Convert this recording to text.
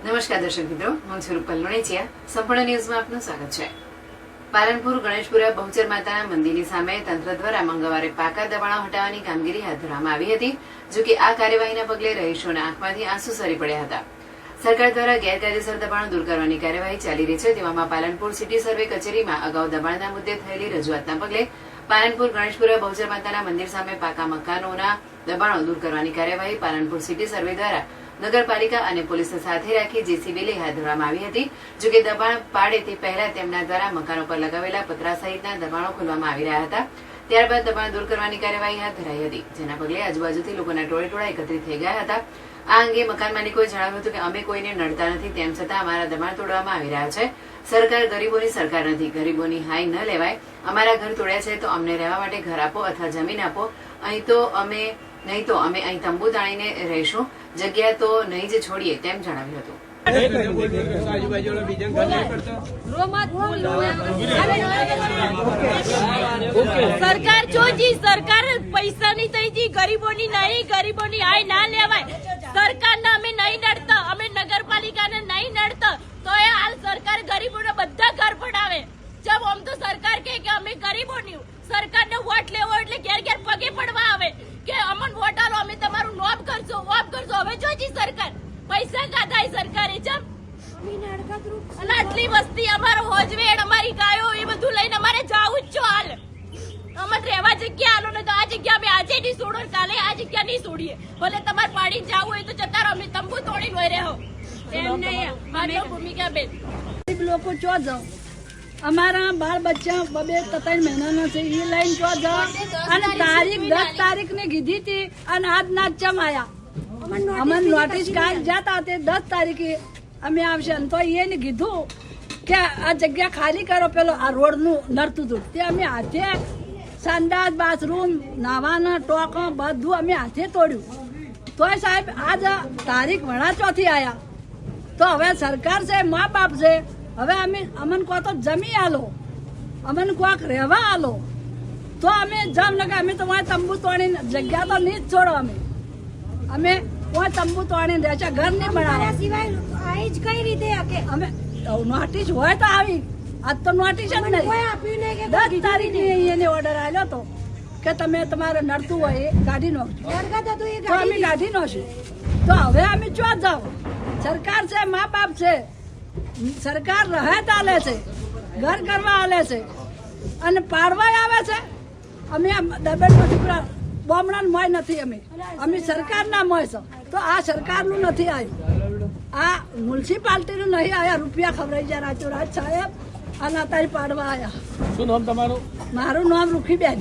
નમસ્કાર દર્શક મિત્રો, હું છું રૂપલ લુણેચિયા. સંપૂર્ણ ન્યૂઝમાં આપનું સ્વાગત છે. પાલનપુર ગણેશપુરા બહુચર માતાના મંદિરની સામે તંત્ર દ્વારા મંગળવારે પાકા દબાણો હટાવવાની કામગીરી હાથ ધરવામાં આવી હતી. જો કે આ કાર્યવાહીના પગલે રહીશોના આંખમાંથી આંસુ સરી પડ્યા હતા. સરકાર દ્વારા ગેરકાયદેસર દબાણો દૂર કરવાની કાર્યવાહી ચાલી રહી છે. તેવામાં પાલનપુર સિટી સર્વે કચેરીમાં અગાઉ દબાણના મુદ્દે થયેલી રજૂઆતના પગલે પાલનપુર ગણેશપુરા બહુચર માતાના મંદિર સામે પાકા મકાનોના દબાણો દૂર કરવાની કાર્યવાહી પાલનપુર સિટી સર્વે દ્વારા નગરપાલિકા અને પોલીસને સાથે રાખી જેસીબી લઈ હાથ ધરવામાં આવી હતી. જોકે દબાણ પાડે તે પહેલા તેમના દ્વારા મકાનો પર લગાવેલા પતરા સહિતના દબાણો ખોલવામાં આવી રહ્યા હતા. ત્યારબાદ દબાણ દૂર કરવાની કાર્યવાહી હાથ ધરાઈ હતી, જેના પગલે આજુબાજુથી લોકોના ટોળે એકત્રિત થઈ ગયા હતા. આ અંગે મકાન માલિકોએ જણાવ્યું હતું કે અમે કોઈને નડતા નથી, તેમ છતાં અમારા દબાણ તોડવામાં આવી રહ્યા છે. સરકાર ગરીબોની સરકાર નથી, ગરીબોની હાઈ ન લેવાય. અમારા ઘર તોડ્યા છે તો અમને રહેવા માટે ઘર આપો અથવા જમીન આપો. નહીં તો અમે અહીં તંબુ તાણીને રહીશું, જગ્યા તો નહીં જ છોડીએ, તેમ જણાવ્યું હતું. સરકાર જોજી, સરકાર પૈસાની થઈ જી, ગરીબોની નહીં, ગરીબોની હાય ના લેવાય. સરકારને અમે નહીં નડતા, અમે નગરપાલિકાને નહીં નડતા, તો એ હાલ સરકાર ગરીબોને બધા ઘર પડાવે. જબ આમ તો સરકાર કે અમે ગરીબોની, સરકારને વોટ લેવો એટલે ઘેર ઘેર પગે પડવા આવે કે અમન વોટ આલો, અમે તમારું નોબ કરશો, વોબ કરશો. હવે જોજી સરકાર પૈસા કાઢાય સરકારે. જબ અને આટલી વસ્તી, અમારો હોજવેડ, અમારી ગાયો, એ બધું લઈને અમારે જાવું જ છો. હાલ અમારે રહેવા જગ્યા આલો ને તો આ જગ્યા અમે આજે નહીં છોડો, કાલે આ જગ્યા નહીં છોડીએ. ભલે તમારે પાડી જવું હોય તો જતા રહો, અમે તંબુ તોડી લોય રહો. એમ નહીં મારી ભૂમિકા બેન. લોકો ચો જાઓ, અમારા બાળ બચ્ચા 2-3 મહિનાના છે, એ લાઈન ચો જાઓ. અને તારીખ 10 તારીખને કીધી હતી અને આજ ના ચમ આયા. અમને નોટિસ કાલ જતા તે 10 તારીખે અમે આવશે, તો એને કીધું કે આ જગ્યા ખાલી કરો, પેલો આ રોડ નું નડતું હતું તે અમે હાથે સંડાસ, બાથરૂમ, નાવાના ટોકો બધું અમે હાથે તોડ્યું. તોય સાહેબ આજ તારીખ વણા ચોથી આયા. તો હવે સરકાર છે, મા બાપ છે, હવે અમને કહો તો જમી આલો, અમને કોક રહેવા આલો, તો અમે જામનગર અમે તો તંબુ તોડીને જગ્યા તો નહીં જ છોડો. અમે તંબુ તોડીને રહેશે, ઘર નહીં બનાવ્યા સિવાય કઈ રીતે અમે નોટિસ હોય તો આવી. આજ તો નોટિસ જ નહીં. 10 તારીખે એને ઓર્ડર આવ્યો હતો કે તમે તમારે નડતું હોય એ કાઢી નાખજો, તો અમે કાઢી નાખશું. તો હવે અમે ચો જાઓ, સરકાર છે, મા બાપ છે, સરકાર રાહત આલે છે, ઘર કરવા આલે છે અને પાડવા આવે છે. અમે દબેડમાં બોમણા મોય નથી, અમે સરકારના મોય છો. તો આ સરકારનું નથી આવ્યું, આ મ્યુનિસિપાલિટીનું નહીં આવ્યા. રૂપિયા ખવડાવી જાય રાજુ રાજ સાહેબ અને અત્યારે પાડવા આવ્યા. શું નામ તમારું? મારું નામ રૂખીબેન.